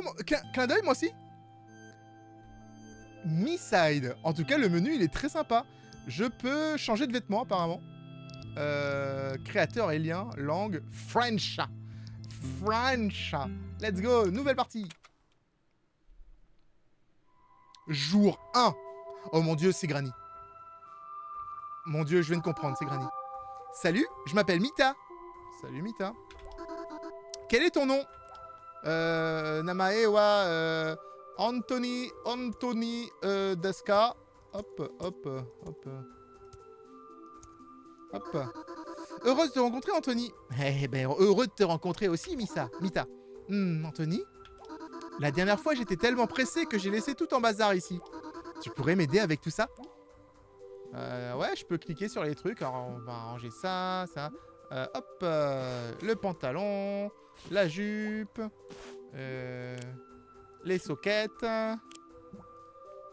Oh, clin d'œil, moi aussi. Mi-side. En tout cas, le menu, il est très sympa. Je peux changer de vêtements, apparemment. Créateur et lien, langue, French. French. Let's go, nouvelle partie. Jour 1. Oh mon dieu, c'est Granny. Mon dieu, je viens de comprendre, c'est Granny. Salut, je m'appelle Mita. Salut Mita. Quel est ton nom? Namae wa Anthony Deska. Hop. Heureuse de te rencontrer, Anthony. Eh ben, heureux de te rencontrer aussi, Mita. Anthony? La dernière fois, j'étais tellement pressé que j'ai laissé tout en bazar ici. Tu pourrais m'aider avec tout ça? Ouais, je peux cliquer sur les trucs. Alors, on va ranger ça. Le pantalon, la jupe, les sockets.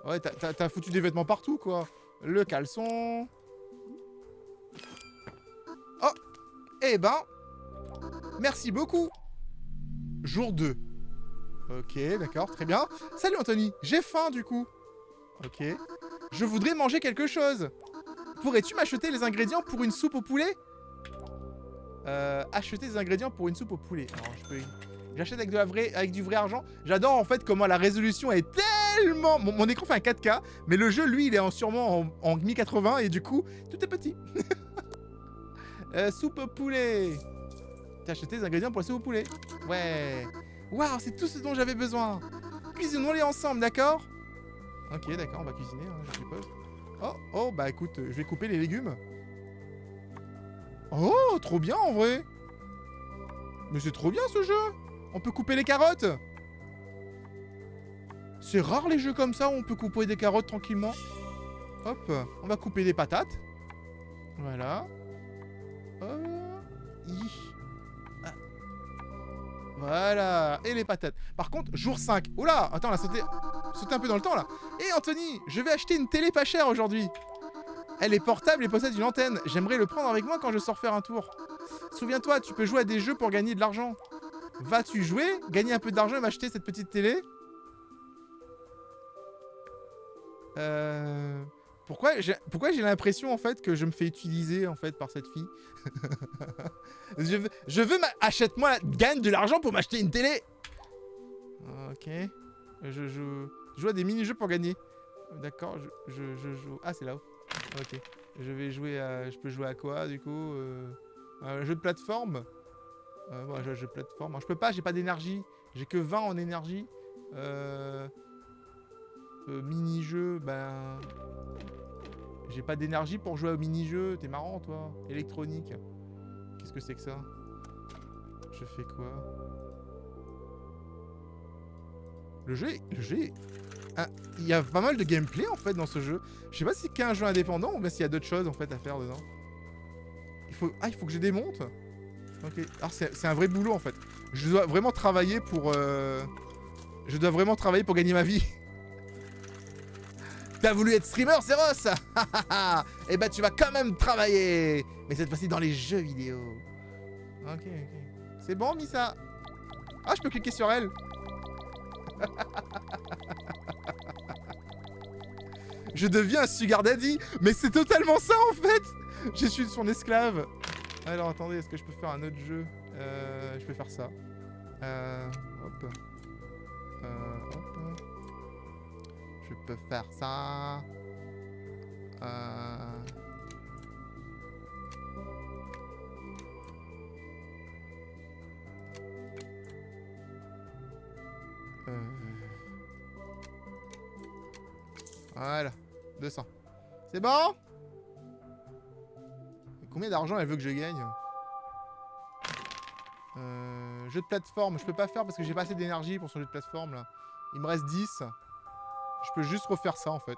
Ouais, t'as foutu des vêtements partout, quoi. Le caleçon. Oh, eh ben, merci beaucoup. Jour 2. Ok, d'accord, très bien. Salut Anthony, j'ai faim du coup. Ok. Je voudrais manger quelque chose. Pourrais-tu m'acheter les ingrédients pour une soupe au poulet? Acheter des ingrédients pour une soupe au poulet. Alors, j'achète avec du vrai argent. J'adore en fait comment la résolution est tellement... Mon écran fait un 4K, mais le jeu, lui, il est sûrement en 1080 et du coup, tout est petit. Soupe au poulet. T'as acheté des ingrédients pour la soupe au poulet? Ouais. Waouh, c'est tout ce dont j'avais besoin. Cuisinons-les ensemble, d'accord? Ok, d'accord, on va cuisiner, hein, je suppose. Oh, bah écoute, je vais couper les légumes. Oh, trop bien en vrai. Mais c'est trop bien ce jeu. On peut couper les carottes. C'est rare les jeux comme ça où on peut couper des carottes tranquillement. Hop, on va couper des patates. Voilà. Voilà, et les patates. Par contre, jour 5. Oula, attends, on a sauté un peu dans le temps là. Et Anthony, je vais acheter une télé pas chère aujourd'hui. Elle est portable et possède une antenne. J'aimerais le prendre avec moi quand je sors faire un tour. Souviens-toi, tu peux jouer à des jeux pour gagner de l'argent. Vas-tu jouer, gagner un peu d'argent et m'acheter cette petite télé? Pourquoi j'ai l'impression en fait que je me fais utiliser en fait par cette fille? je veux achète-moi, gagne de l'argent pour m'acheter une télé. Ok. Je joue à des mini-jeux pour gagner. D'accord, je joue... Ah, c'est là-haut. Ok. Je vais jouer à... Je peux jouer à quoi, du coup un jeu de plateforme. Bon, jeu de plateforme. Alors, je peux pas, j'ai pas d'énergie. J'ai que 20 en énergie. Mini-jeu, ben... J'ai pas d'énergie pour jouer au mini-jeu. T'es marrant, toi. Électronique. Qu'est-ce que c'est que ça? Je fais quoi? Le jeu est... Ah, il y a pas mal de gameplay, en fait, dans ce jeu. Je sais pas si c'est qu'un jeu indépendant ou bien s'il y a d'autres choses, en fait, à faire dedans. Il faut que je démonte. Ok. Alors, c'est un vrai boulot, en fait. Je dois vraiment travailler pour... Je dois vraiment travailler pour gagner ma vie. T'as voulu être streamer, Zeros? Eh ben, tu vas quand même travailler. Mais cette fois-ci dans les jeux vidéo. Ok. C'est bon, Misa? Ah, je peux cliquer sur elle. Je deviens un sugar daddy. Mais c'est totalement ça, en fait. Je suis son esclave. Alors, attendez, est-ce que je peux faire un autre jeu? Je peux faire ça. Hop. Je peux faire ça. Voilà. 200. C'est bon? Combien d'argent elle veut que je gagne? Jeu de plateforme. Je peux pas faire parce que j'ai pas assez d'énergie pour son jeu de plateforme là. Il me reste 10. Je peux juste refaire ça en fait.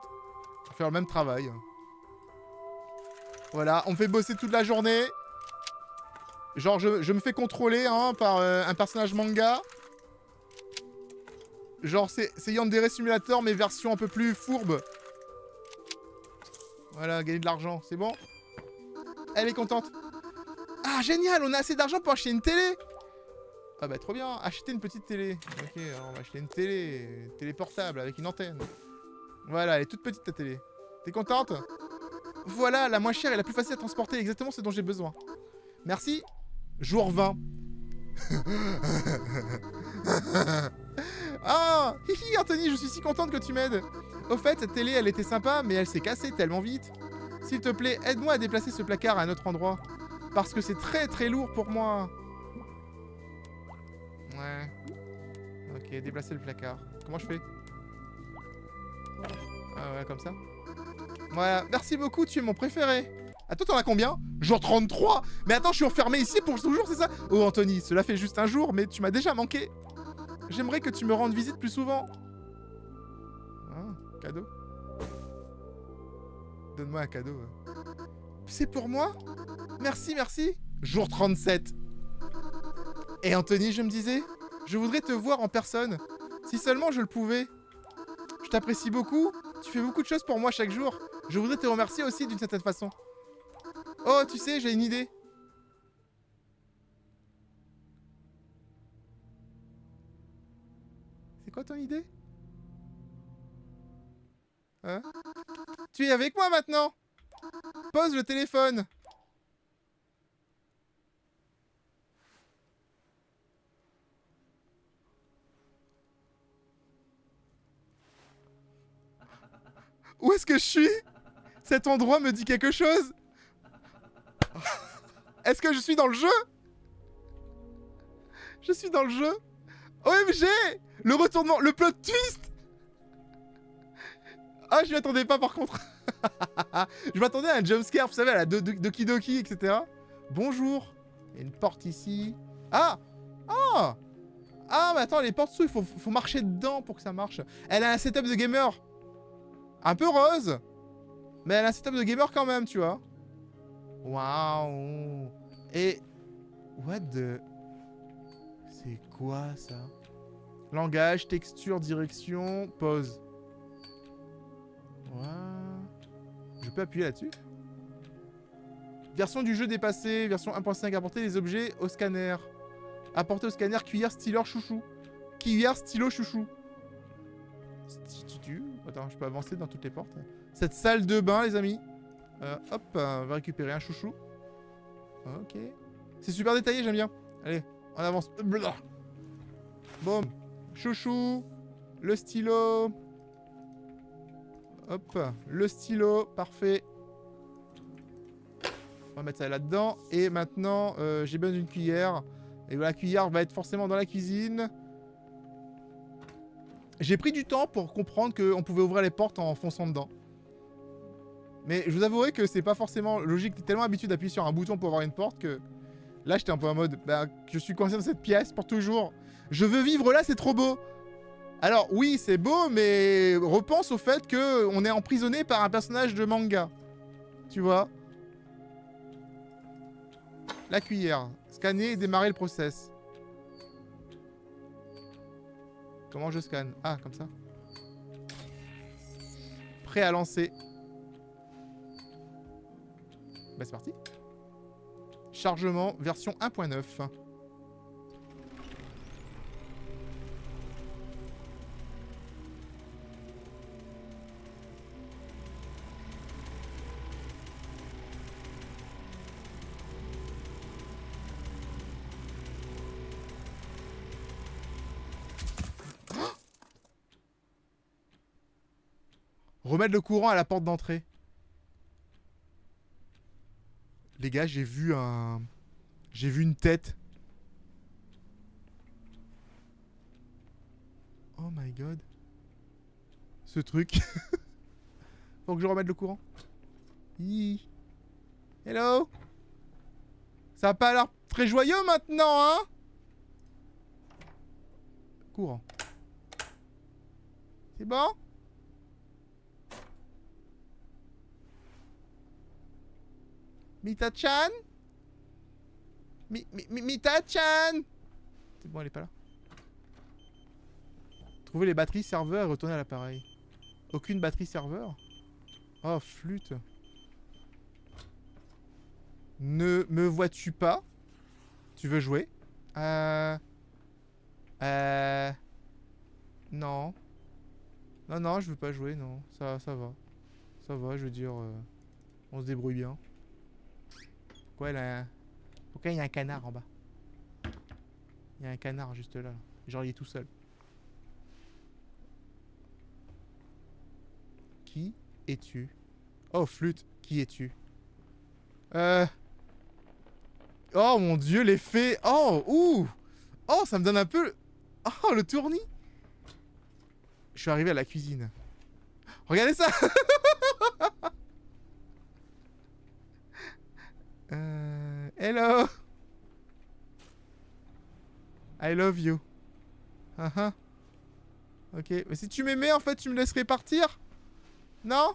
Faire le même travail. Voilà, on me fait bosser toute la journée. Genre je me fais contrôler hein, par un personnage manga. Genre c'est Yandere Simulator mais version un peu plus fourbe. Voilà, gagner de l'argent, c'est bon? Elle est contente. Ah génial, on a assez d'argent pour acheter une télé. Ah bah trop bien, acheter une petite télé. Ok, alors on va acheter une télé portable avec une antenne. Voilà, elle est toute petite ta télé. T'es contente? Voilà, la moins chère et la plus facile à transporter, exactement ce dont j'ai besoin. Merci. Jour 20. Ah, hihi Anthony, je suis si contente que tu m'aides. Au fait, cette télé, elle était sympa, mais elle s'est cassée tellement vite. S'il te plaît, aide-moi à déplacer ce placard à un autre endroit. Parce que c'est très très lourd pour moi. Ouais. Ok, déplacer le placard. Comment je fais? Ah ouais, comme ça. Voilà, merci beaucoup, tu es mon préféré. Attends, t'en as combien? Genre 33. Mais attends, je suis enfermé ici pour toujours, c'est ça? Oh Anthony, cela fait juste un jour, mais tu m'as déjà manqué. J'aimerais que tu me rendes visite plus souvent. Ah, cadeau. Donne-moi un cadeau. C'est pour moi? Merci, merci. Jour 37. Et Anthony, je me disais, je voudrais te voir en personne. Si seulement je le pouvais. Je t'apprécie beaucoup. Tu fais beaucoup de choses pour moi chaque jour. Je voudrais te remercier aussi d'une certaine façon. Oh, tu sais, j'ai une idée. C'est quoi ton idée? Hein? Tu es avec moi maintenant? Pose le téléphone. Où est-ce que je suis? Cet endroit me dit quelque chose. Est-ce que je suis dans le jeu? Je suis dans le jeu. OMG! Le retournement, le plot twist! Ah, je m'y attendais pas par contre. Je m'attendais à un jumpscare, vous savez, à la Doki Doki, etc. Bonjour. Il y a une porte ici. Ah! Ah! Ah, mais attends, les portes sous, il faut marcher dedans pour que ça marche. Elle a un setup de gamer. Un peu rose. Mais elle a un setup de gamer quand même, tu vois. Waouh. Et... What the... C'est quoi, ça? Langage, texture, direction, pause. Je peux appuyer là-dessus? Version du jeu dépassée, version 1.5, apporter les objets au scanner. Apporter au scanner cuillère, stylo, chouchou. Cuillère, stylo, chouchou. Attends, je peux avancer dans toutes les portes. Cette salle de bain, les amis. Hop, on va récupérer un chouchou. Ok. C'est super détaillé, j'aime bien. Allez, on avance. Boum. Chouchou. Le stylo. Hop, le stylo, parfait. On va mettre ça là-dedans. Et maintenant, j'ai besoin d'une cuillère. Et voilà, la cuillère va être forcément dans la cuisine. J'ai pris du temps pour comprendre qu'on pouvait ouvrir les portes en fonçant dedans. Mais je vous avouerai que c'est pas forcément logique. T'es tellement habitué d'appuyer sur un bouton pour avoir une porte que... Là, j'étais un peu en mode... Bah, je suis coincé dans cette pièce pour toujours. Je veux vivre là, c'est trop beau. Alors, oui, c'est beau, mais repense au fait qu'on est emprisonné par un personnage de manga. Tu vois? La cuillère. Scanner et démarrer le process. Comment je scanne? Ah, comme ça. Prêt à lancer. Bah, c'est parti. Chargement, version 1.9. Remettre le courant à la porte d'entrée. Les gars, j'ai vu un... J'ai vu une tête. Oh my god. Ce truc. Faut que je remette le courant. Hi. Hello. Ça a pas l'air très joyeux maintenant, hein? Courant. C'est bon? Mita-chan? Mita-chan? C'est bon, elle est pas là. Trouver les batteries serveurs et retourner à l'appareil. Aucune batterie serveur? Oh, flûte. Ne me vois-tu pas? Tu veux jouer? Ah non, je veux pas jouer, non. Ça va. Ça va, je veux dire... on se débrouille bien. Pourquoi il y a un canard en bas? Il y a un canard juste là. Genre il est tout seul. Qui es-tu? Oh flûte, qui es-tu? Oh mon dieu, l'effet. Oh, ouh. Oh, ça me donne un peu... Oh, le tournis. Je suis arrivé à la cuisine. Regardez ça. Hello. I love you. Ok, mais si tu m'aimais, en fait, tu me laisserais partir? Non?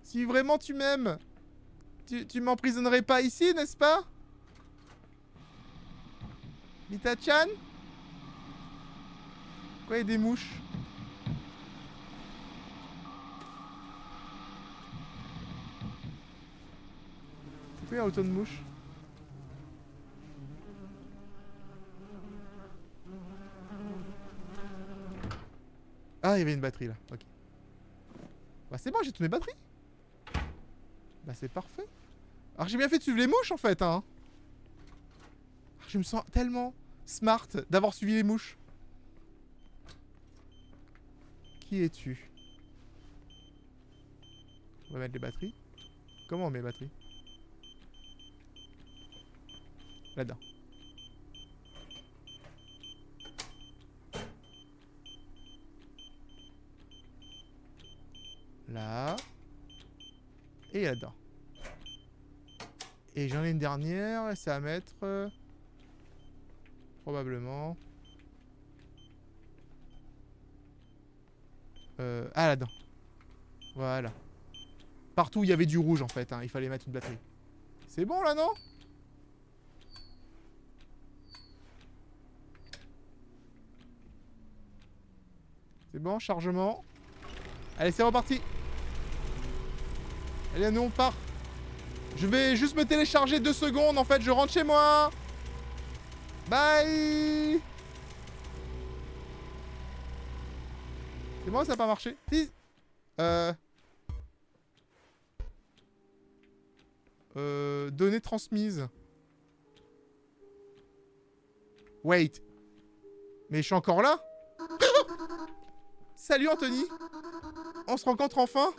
Si vraiment tu m'aimes, tu m'emprisonnerais pas ici, n'est-ce pas? Mita-chan? Pourquoi il y a des mouches? Pourquoi il y a autant de mouches? Ah, il y avait une batterie là, ok. Bah c'est bon, j'ai toutes mes batteries. Bah c'est parfait. Alors j'ai bien fait de suivre les mouches en fait, hein. Je me sens tellement smart d'avoir suivi les mouches. Qui es-tu? On va mettre les batteries. Comment on met les batteries? Là-dedans. Là. Et là-dedans. Et j'en ai une dernière, et c'est à mettre... probablement... ah, là-dedans. Voilà. Partout où il y avait du rouge, en fait, hein, il fallait mettre une batterie. C'est bon, là, non? C'est bon, chargement. Allez, c'est reparti. Allez, nous, on part. Je vais juste me télécharger 2 secondes, en fait, je rentre chez moi. Bye. C'est bon, ça n'a pas marché. Si. Données transmises. Wait. Mais je suis encore là? Salut Anthony. On se rencontre enfin.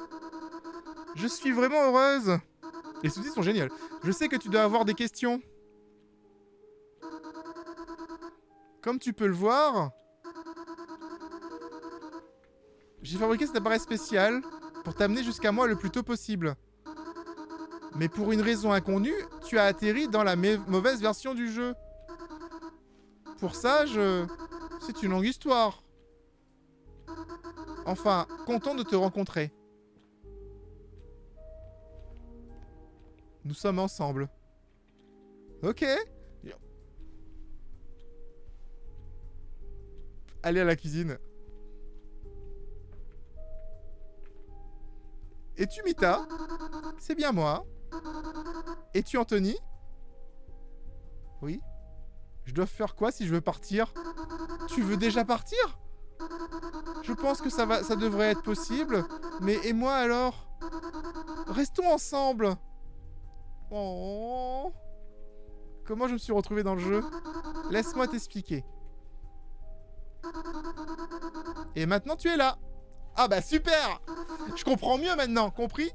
Je suis vraiment heureuse. Les sous-titres sont géniaux. Je sais que tu dois avoir des questions. Comme tu peux le voir, j'ai fabriqué cet appareil spécial pour t'amener jusqu'à moi le plus tôt possible. Mais pour une raison inconnue, tu as atterri dans la mauvaise version du jeu. Pour ça, c'est une longue histoire. Enfin, content de te rencontrer. Nous sommes ensemble. Ok. Allez à la cuisine. Es-tu Mita? C'est bien moi. Es-tu Anthony? Oui. Je dois faire quoi si je veux partir? Tu veux déjà partir? Je pense que ça devrait être possible. Mais et moi alors? Restons ensemble. Oh. Comment je me suis retrouvé dans le jeu? Laisse-moi t'expliquer. Et maintenant tu es là. Ah bah super. Je comprends mieux maintenant, compris?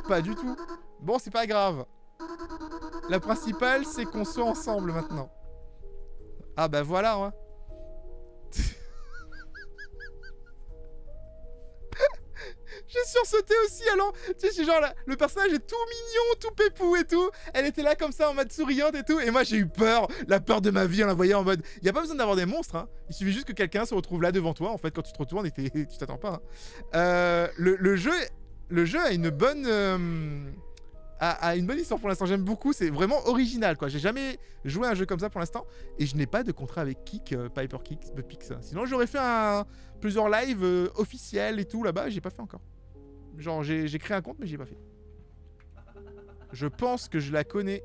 Pas du tout. Bon, c'est pas grave. La principale, c'est qu'on soit ensemble maintenant. Ah bah voilà, hein. J'ai sursauté aussi, alors, tu sais, genre, le personnage est tout mignon, tout pépou et tout. Elle était là comme ça en mode souriante et tout. Et moi, j'ai eu peur, la peur de ma vie en la voyant en mode... Il n'y a pas besoin d'avoir des monstres, hein. Il suffit juste que quelqu'un se retrouve là devant toi, en fait, quand tu te retournes et tu t'attends pas. Hein. Le jeu a une bonne... a une bonne histoire pour l'instant, j'aime beaucoup, c'est vraiment original, quoi. J'ai jamais joué à un jeu comme ça pour l'instant. Et je n'ai pas de contrat avec Kik, Piper Pix. Sinon, j'aurais fait plusieurs lives officiels et tout là-bas, j'ai pas fait encore. Genre, j'ai créé un compte, mais j'ai pas fait. Je pense que je la connais.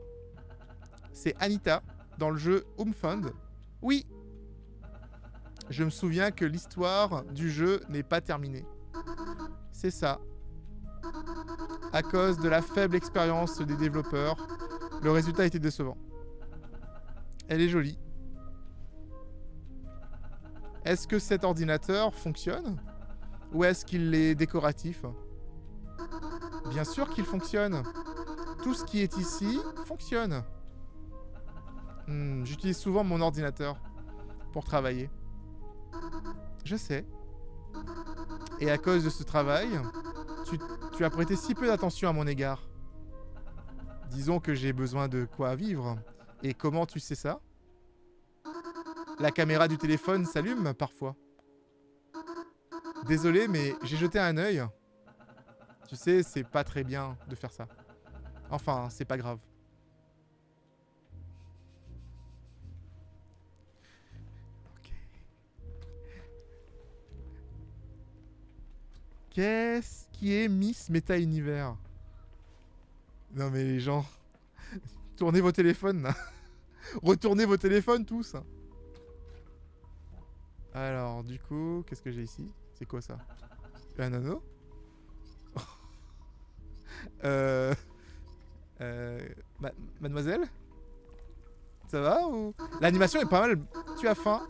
C'est Anita, dans le jeu Home Fund. Oui. Je me souviens que l'histoire du jeu n'est pas terminée. C'est ça. À cause de la faible expérience des développeurs, le résultat était décevant. Elle est jolie. Est-ce que cet ordinateur fonctionne? Ou est-ce qu'il est décoratif? Bien sûr qu'il fonctionne. Tout ce qui est ici fonctionne. J'utilise souvent mon ordinateur pour travailler. Je sais. Et à cause de ce travail, tu as prêté si peu d'attention à mon égard. Disons que j'ai besoin de quoi vivre. Et comment tu sais ça? La caméra du téléphone s'allume parfois. Désolé, mais j'ai jeté un œil. Tu sais, c'est pas très bien de faire ça. Enfin, c'est pas grave. Ok. Qu'est-ce qui est Miss Meta Univers? Non mais les gens... Tournez vos téléphones là. Retournez vos téléphones tous. Alors, du coup, qu'est-ce que j'ai ici? C'est quoi ça? Un anneau? Mademoiselle? Ça va ou... L'animation est pas mal. Tu as faim?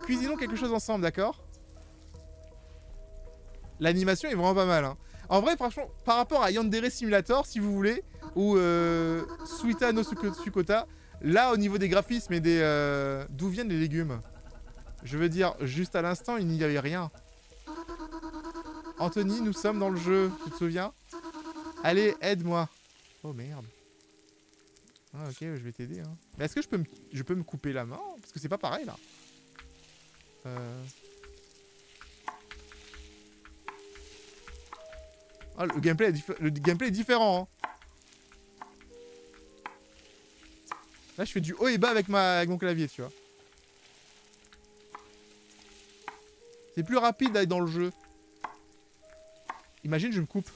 Cuisinons quelque chose ensemble, d'accord? L'animation est vraiment pas mal. Hein. En vrai, franchement, par rapport à Yandere Simulator, si vous voulez, ou Suita no Sukota, là, au niveau des graphismes et des... d'où viennent les légumes? Je veux dire, juste à l'instant, il n'y avait rien. Anthony, nous sommes dans le jeu, tu te souviens? Allez, aide-moi. Oh merde. Ah ok, je vais t'aider. Hein. Mais est-ce que je peux me couper la main? Parce que c'est pas pareil là. Ah, le gameplay est différent. Hein. Là, je fais du haut et bas avec mon clavier, tu vois. C'est plus rapide d'aller dans le jeu. Imagine, je me coupe.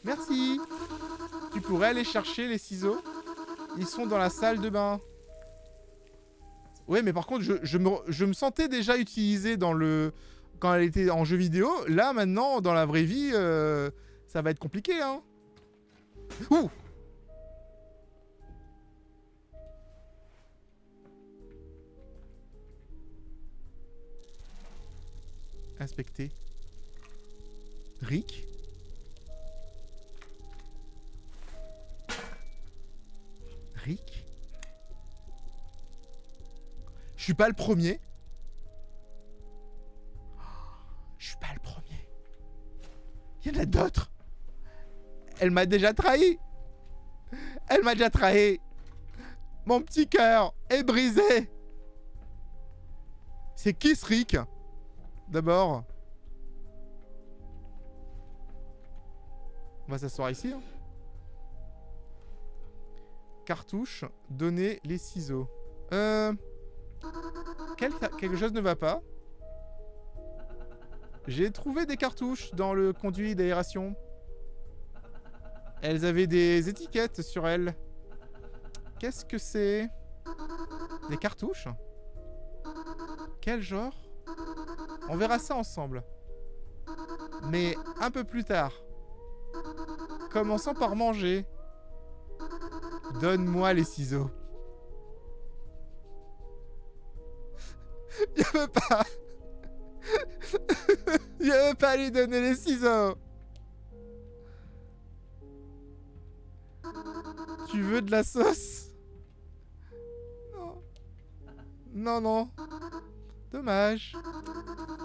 Merci. Tu pourrais aller chercher les ciseaux? Ils sont dans la salle de bain. Ouais, mais par contre, je me sentais déjà utilisé dans le... Quand elle était en jeu vidéo. Là, maintenant, dans la vraie vie, ça va être compliqué, hein. Ouh! Inspecter. Rick? Rick? Je suis pas le premier. Je suis pas le premier. Il y en a d'autres. Elle m'a déjà trahi. Elle m'a déjà trahi. Mon petit cœur est brisé. C'est qui ce Rick? D'abord. On va s'asseoir ici. Hein. Cartouche. Donner les ciseaux. Quelque chose ne va pas. J'ai trouvé des cartouches dans le conduit d'aération. Elles avaient des étiquettes sur elles. Qu'est-ce que c'est? Des cartouches? Quel genre? On verra ça ensemble. Mais un peu plus tard. Commençons par manger. Donne-moi les ciseaux. Il veut pas. Il veut pas lui donner les ciseaux. Tu veux de la sauce? Non. Non, non. Dommage.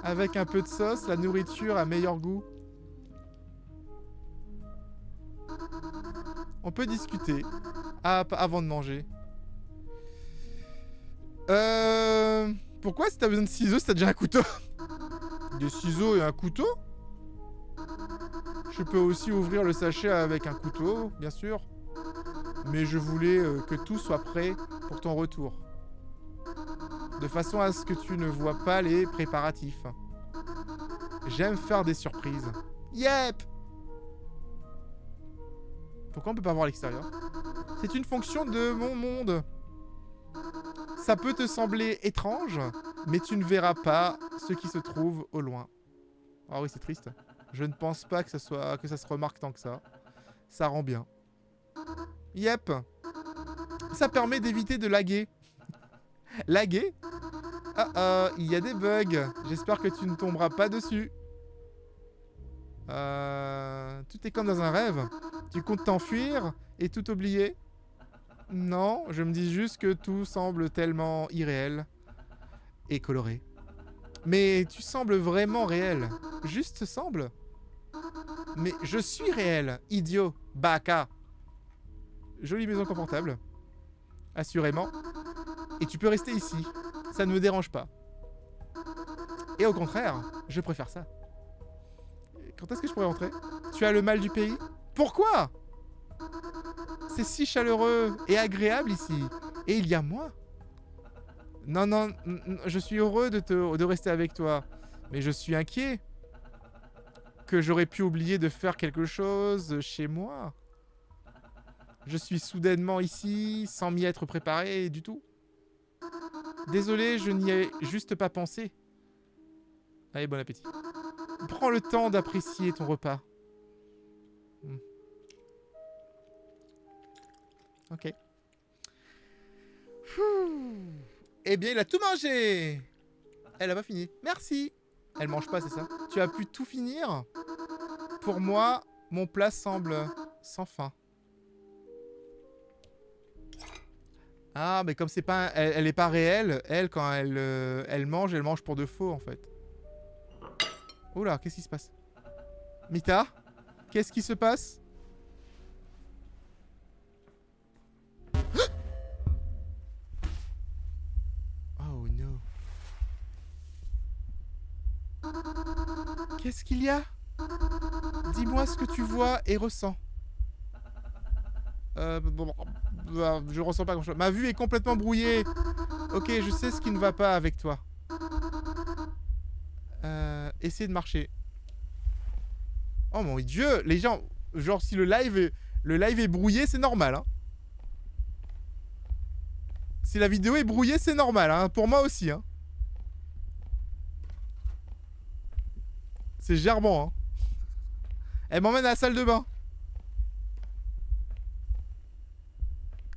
Avec un peu de sauce, la nourriture a meilleur goût. On peut discuter. Avant de manger. Pourquoi si t'as besoin de ciseaux si t'as déjà un couteau? Des ciseaux et un couteau? Je peux aussi ouvrir le sachet avec un couteau, bien sûr. Mais je voulais que tout soit prêt pour ton retour. De façon à ce que tu ne vois pas les préparatifs. J'aime faire des surprises. Yep! Pourquoi on peut pas voir l'extérieur? C'est une fonction de mon monde. Ça peut te sembler étrange, mais tu ne verras pas ce qui se trouve au loin. Ah oui, c'est triste. Je ne pense pas que ça se remarque tant que ça. Ça rend bien. Yep. Ça permet d'éviter de laguer. Laguer? Ah, il y a des bugs. J'espère que tu ne tomberas pas dessus. Tout est comme dans un rêve. Tu comptes t'enfuir et tout oublier? Non, je me dis juste que tout semble tellement irréel et coloré. Mais tu sembles vraiment réel. Juste semble. Mais je suis réel, idiot, baka. Jolie maison confortable. Assurément. Et tu peux rester ici. Ça ne me dérange pas. Et au contraire, je préfère ça. Quand est-ce que je pourrais rentrer? Tu as le mal du pays? Pourquoi? C'est si chaleureux et agréable ici. Et il y a moi. Non, non, je suis heureux de rester avec toi. Mais je suis inquiet. Que j'aurais pu oublier de faire quelque chose chez moi. Je suis soudainement ici, sans m'y être préparé du tout. Désolé, je n'y ai juste pas pensé. Allez, bon appétit. Prends le temps d'apprécier ton repas. Ok. Eh bien, il a tout mangé. Elle a pas fini. Merci. Elle mange pas, c'est ça? Tu as pu tout finir? Pour moi, mon plat semble sans fin. Ah, mais comme c'est pas, elle est pas réelle, elle quand elle mange pour de faux en fait. Oula, qu'est-ce qui se passe? Mita, qu'est-ce qui se passe? Oh no. Qu'est-ce qu'il y a? Dis-moi ce que tu vois et ressens. Je ressens pas grand-chose. Ma vue est complètement brouillée. Ok, je sais ce qui ne va pas avec toi. Essaye de marcher. Oh mon dieu, les gens... Genre si le live est brouillé, c'est normal. Hein. Si la vidéo est brouillée, c'est normal. Hein. Pour moi aussi. Hein. C'est gerbant. Hein. Elle m'emmène à la salle de bain.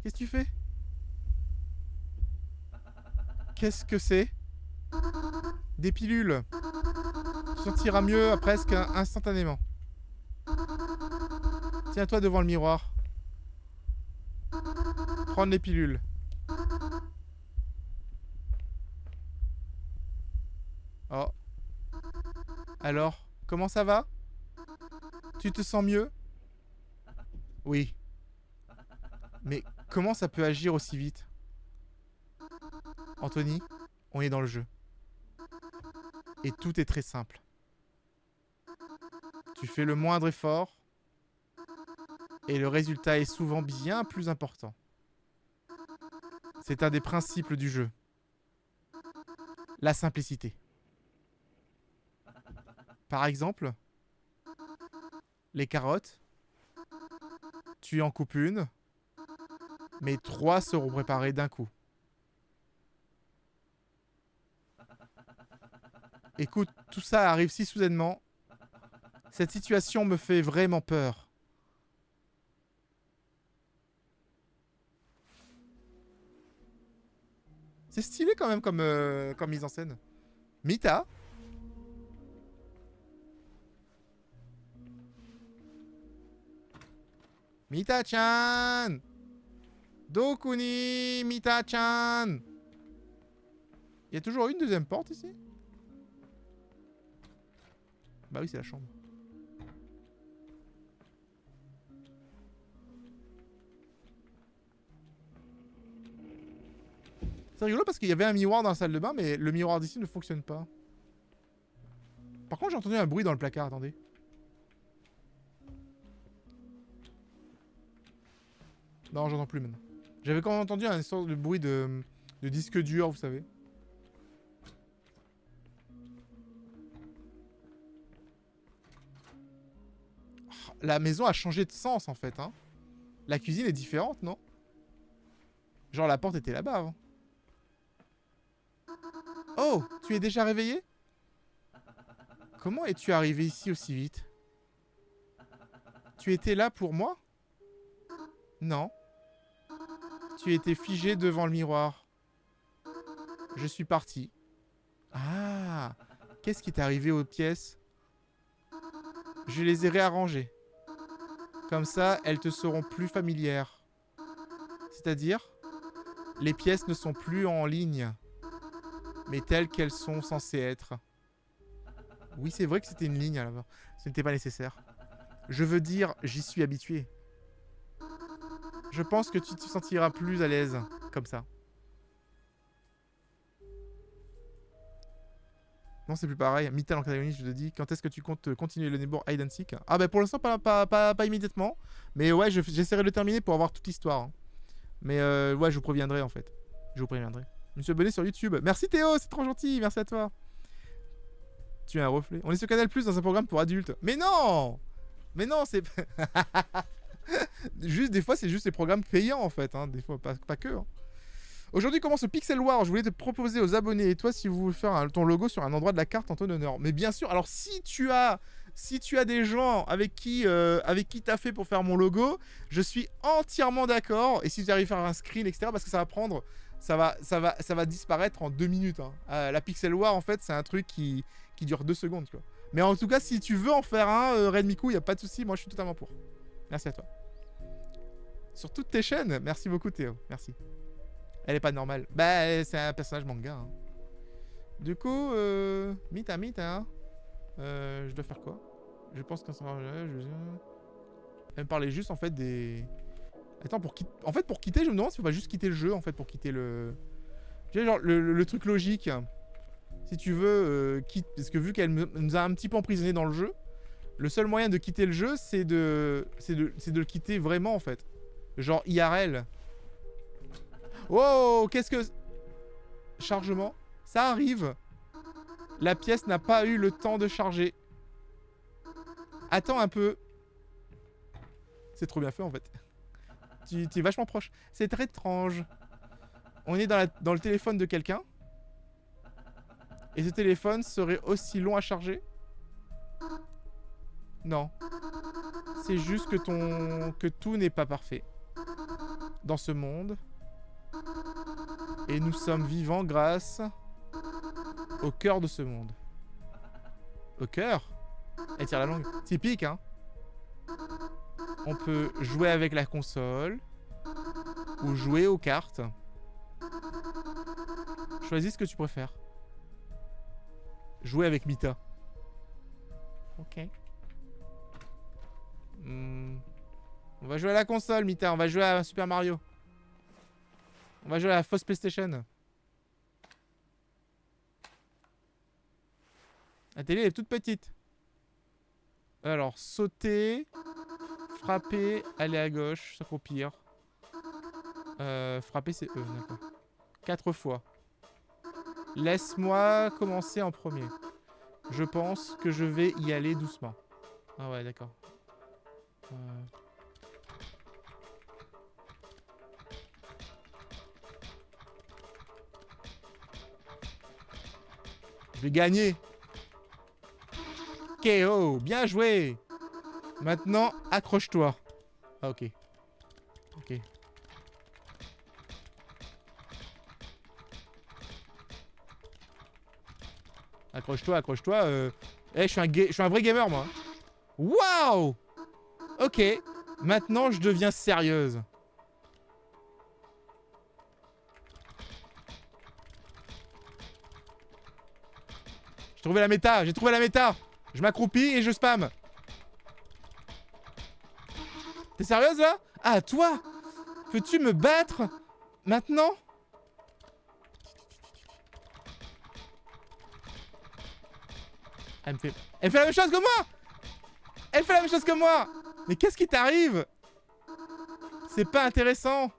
Qu'est-ce que tu fais? Qu'est-ce que c'est? Des pilules. Tu sentiras mieux presque instantanément. Tiens-toi devant le miroir. Prendre les pilules. Oh. Alors, comment ça va? Tu te sens mieux? Oui. Mais comment ça peut agir aussi vite? Anthony, on est dans le jeu. Et tout est très simple. Tu fais le moindre effort et le résultat est souvent bien plus important. C'est un des principes du jeu. La simplicité. Par exemple, les carottes, tu en coupes une, mais 3 seront préparées d'un coup. Écoute, tout ça arrive si soudainement. Cette situation me fait vraiment peur. C'est stylé quand même comme mise en scène. Mita? Mita-chan! Dokuni Mita-chan! Il y a toujours une deuxième porte ici? Bah oui, c'est la chambre. C'est rigolo parce qu'il y avait un miroir dans la salle de bain, mais le miroir d'ici ne fonctionne pas. Par contre, j'ai entendu un bruit dans le placard, attendez. Non, j'entends plus maintenant. J'avais quand même entendu une sorte de bruit de disque dur, vous savez. La maison a changé de sens en fait. Hein. La cuisine est différente, non? Genre la porte était là-bas avant. Oh, tu es déjà réveillé? Comment es-tu arrivé ici aussi vite? Tu étais là pour moi? Non. Tu étais figé devant le miroir. Je suis parti. Ah, qu'est-ce qui t'est arrivé aux pièces? Je les ai réarrangées. Comme ça, elles te seront plus familières. C'est-à-dire, les pièces ne sont plus en ligne, mais telles qu'elles sont censées être. Oui, c'est vrai que c'était une ligne à l'avant. Ce n'était pas nécessaire. Je veux dire, j'y suis habitué. Je pense que tu te sentiras plus à l'aise comme ça. Non, c'est plus pareil. Mythal en catégorie, je te dis. Quand est-ce que tu comptes continuer le Neighbor Hide and Seek? Ah, bah pour l'instant, pas immédiatement. Mais ouais, j'essaierai de le terminer pour avoir toute l'histoire. Hein. Mais ouais, je vous préviendrai en fait. Je vous préviendrai. Je me suis abonné sur YouTube. Merci Théo, c'est trop gentil. Merci à toi. Tu es un reflet. On est sur Canal Plus dans un programme pour adultes. Mais non! Mais non, c'est. Juste, des fois, c'est juste les programmes payants en fait. Hein. Des fois, pas que. Hein. Aujourd'hui commence le Pixel War. Je voulais te proposer aux abonnés et toi si vous voulez faire ton logo sur un endroit de la carte en ton honneur. Mais bien sûr, alors si tu as des gens avec qui t'as fait pour faire mon logo, je suis entièrement d'accord. Et si tu arrives à faire un screen, etc., parce que ça va prendre, ça va disparaître en 2 minutes. Hein. La Pixel War, en fait, c'est un truc qui dure 2 secondes. Tu vois. Mais en tout cas, si tu veux en faire un, Redmiku, il n'y a pas de souci. Moi, je suis totalement pour. Merci à toi. Sur toutes tes chaînes, merci beaucoup Théo. Merci. Elle est pas normale. Bah, c'est un personnage manga. Hein. Du coup, Mita, je dois faire quoi? Je pense qu'un sera... Elle me parlait juste en fait des... Attends, pour quitter, je me demande si on va juste quitter le jeu en fait pour quitter le... Genre le truc logique. Si tu veux, quitte... Parce que vu qu'elle nous a un petit peu emprisonnés dans le jeu, le seul moyen de quitter le jeu, c'est de le quitter vraiment en fait. Genre IRL. Oh, qu'est-ce que... Chargement. Ça arrive. La pièce n'a pas eu le temps de charger. Attends un peu. C'est trop bien fait en fait. Tu es vachement proche. C'est très étrange. On est dans le téléphone de quelqu'un. Et ce téléphone serait aussi long à charger? Non. C'est juste que tout n'est pas parfait. Dans ce monde. Et nous sommes vivants grâce au cœur de ce monde. Au cœur? Elle tire la langue. Typique, hein? On peut jouer avec la console ou jouer aux cartes. Choisis ce que tu préfères. Jouer avec Mita. Ok. On va jouer à la console, Mita. On va jouer à Super Mario. On va jouer à la fausse PlayStation. La télé est toute petite. Alors, sauter, frapper, aller à gauche, s'accroupir. Frapper, c'est E, d'accord. 4 fois. Laisse-moi commencer en premier. Je pense que je vais y aller doucement. Ah ouais, d'accord. Je vais gagner. KO, bien joué. Maintenant, accroche-toi. Ah, ok. Ok. Accroche-toi, accroche-toi. Eh, je suis un vrai gamer, moi. Waouh. Ok. Maintenant, je deviens sérieuse. J'ai trouvé la méta. J'ai trouvé la méta. Je m'accroupis et je spam. T'es sérieuse, là? Ah, toi? Peux-tu me battre maintenant? Elle fait la même chose que moi. Elle fait la même chose que moi. Mais qu'est-ce qui t'arrive? C'est pas intéressant.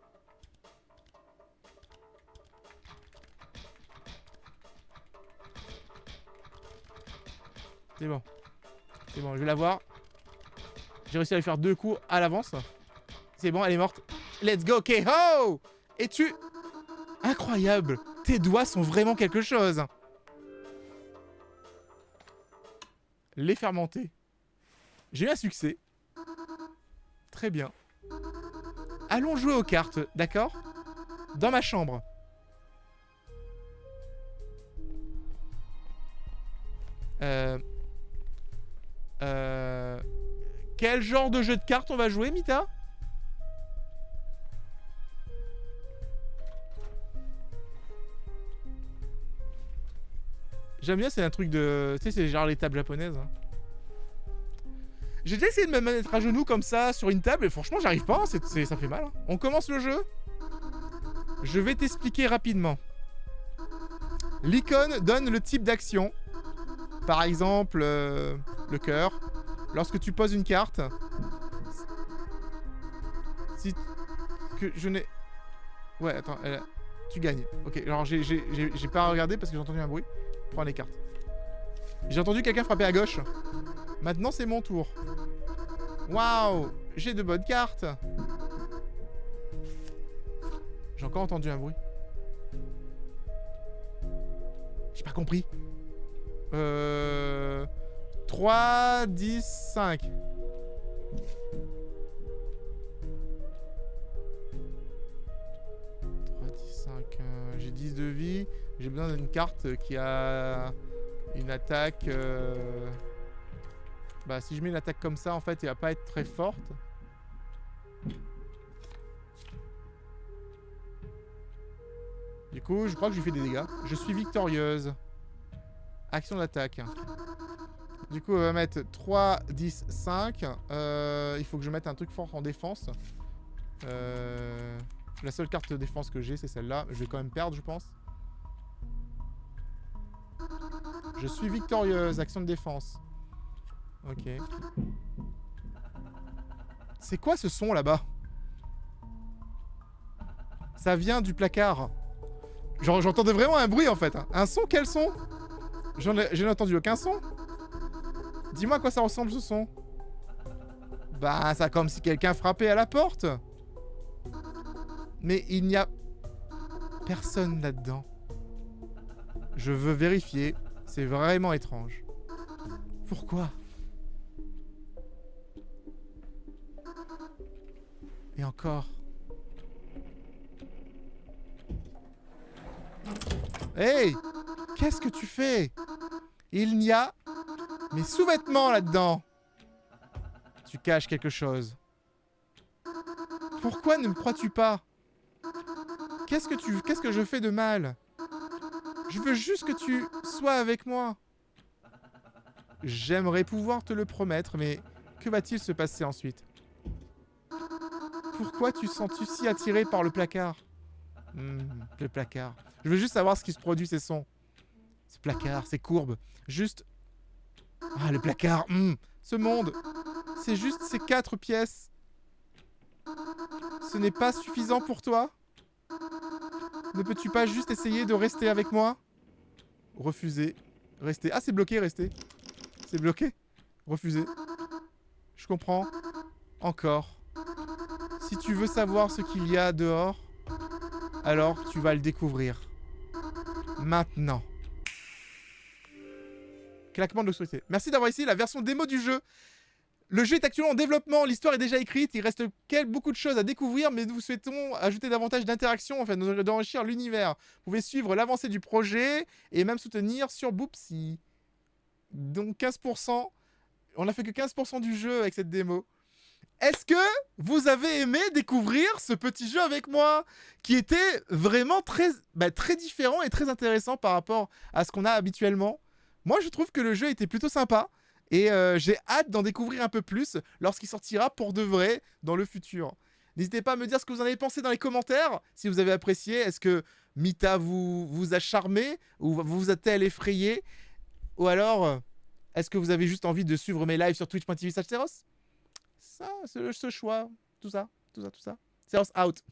C'est bon. C'est bon, je vais la voir. J'ai réussi à lui faire 2 coups à l'avance. C'est bon, elle est morte. Let's go, KO! Et tu... Incroyable. Tes doigts sont vraiment quelque chose. lait fermenté. J'ai eu un succès. Très bien. Allons jouer aux cartes, d'accord? Dans ma chambre. Quel genre de jeu de cartes on va jouer, Mita? J'aime bien, c'est un truc de... Tu sais, c'est genre les tables japonaises. Hein. J'ai déjà essayé de me mettre à genoux comme ça sur une table et franchement, j'arrive pas. Hein, ça fait mal. Hein. On commence le jeu. Je vais t'expliquer rapidement. L'icône donne le type d'action. Par exemple, le cœur. Lorsque tu poses une carte... Si... Que je n'ai... Ouais, attends, tu gagnes. Ok, alors j'ai pas regardé parce que j'ai entendu un bruit. Prends les cartes. J'ai entendu quelqu'un frapper à gauche. Maintenant, c'est mon tour. Waouh, j'ai de bonnes cartes. J'ai encore entendu un bruit. J'ai pas compris. 3, 10, 5. 3, 10, 5. J'ai 10 de vie. J'ai besoin d'une carte qui a une attaque... Bah, si je mets une attaque comme ça, en fait, elle va pas être très forte. Du coup, je crois que je lui fais des dégâts. Je suis victorieuse. Action d'attaque. Du coup, on va mettre 3, 10, 5. Il faut que je mette un truc fort en défense. La seule carte de défense que j'ai, c'est celle-là. Je vais quand même perdre, je pense. Je suis victorieuse. Action de défense. Ok. C'est quoi ce son là-bas? Ça vient du placard. Genre, j'entendais vraiment un bruit en fait. Un son? Quel son? Je n'ai entendu aucun son. Dis-moi à quoi ça ressemble ce son. Bah, ça comme si quelqu'un frappait à la porte. Mais il n'y a personne là-dedans. Je veux vérifier. C'est vraiment étrange. Pourquoi? Et encore. Hey! Qu'est-ce que tu fais? Il n'y a mes sous-vêtements là-dedans. Tu caches quelque chose. Pourquoi ne me crois-tu pas? Qu'est-ce que je fais de mal? Je veux juste que tu sois avec moi. J'aimerais pouvoir te le promettre, mais que va-t-il se passer ensuite? Pourquoi tu sens-tu si attiré par le placard? Le placard. Je veux juste savoir ce qui se produit, ces sons. Ce placard, ces courbes. Juste... Ah, le placard. Ce monde. C'est juste ces 4 pièces. Ce n'est pas suffisant pour toi? Ne peux-tu pas juste essayer de rester avec moi? Refuser. Rester. Ah, c'est bloqué, rester. C'est bloqué. Refuser. Je comprends. Encore. Si tu veux savoir ce qu'il y a dehors, alors tu vas le découvrir. Maintenant. Claquement de l'autorité. Merci d'avoir essayé la version démo du jeu. Le jeu est actuellement en développement, l'histoire est déjà écrite, il reste beaucoup de choses à découvrir, mais nous souhaitons ajouter davantage d'interactions afin d'enrichir l'univers. Vous pouvez suivre l'avancée du projet et même soutenir sur Boopsy. Donc 15%. On n'a fait que 15% du jeu avec cette démo. Est-ce que vous avez aimé découvrir ce petit jeu avec moi qui était vraiment très différent et très intéressant par rapport à ce qu'on a habituellement? Moi, je trouve que le jeu était plutôt sympa et j'ai hâte d'en découvrir un peu plus lorsqu'il sortira pour de vrai dans le futur. N'hésitez pas à me dire ce que vous en avez pensé dans les commentaires, si vous avez apprécié. Est-ce que Mita vous a charmé ou vous a-t-elle effrayé? Ou alors, est-ce que vous avez juste envie de suivre mes lives sur twitch.tv/Seros? Ça, ce choix, tout ça. Seros out.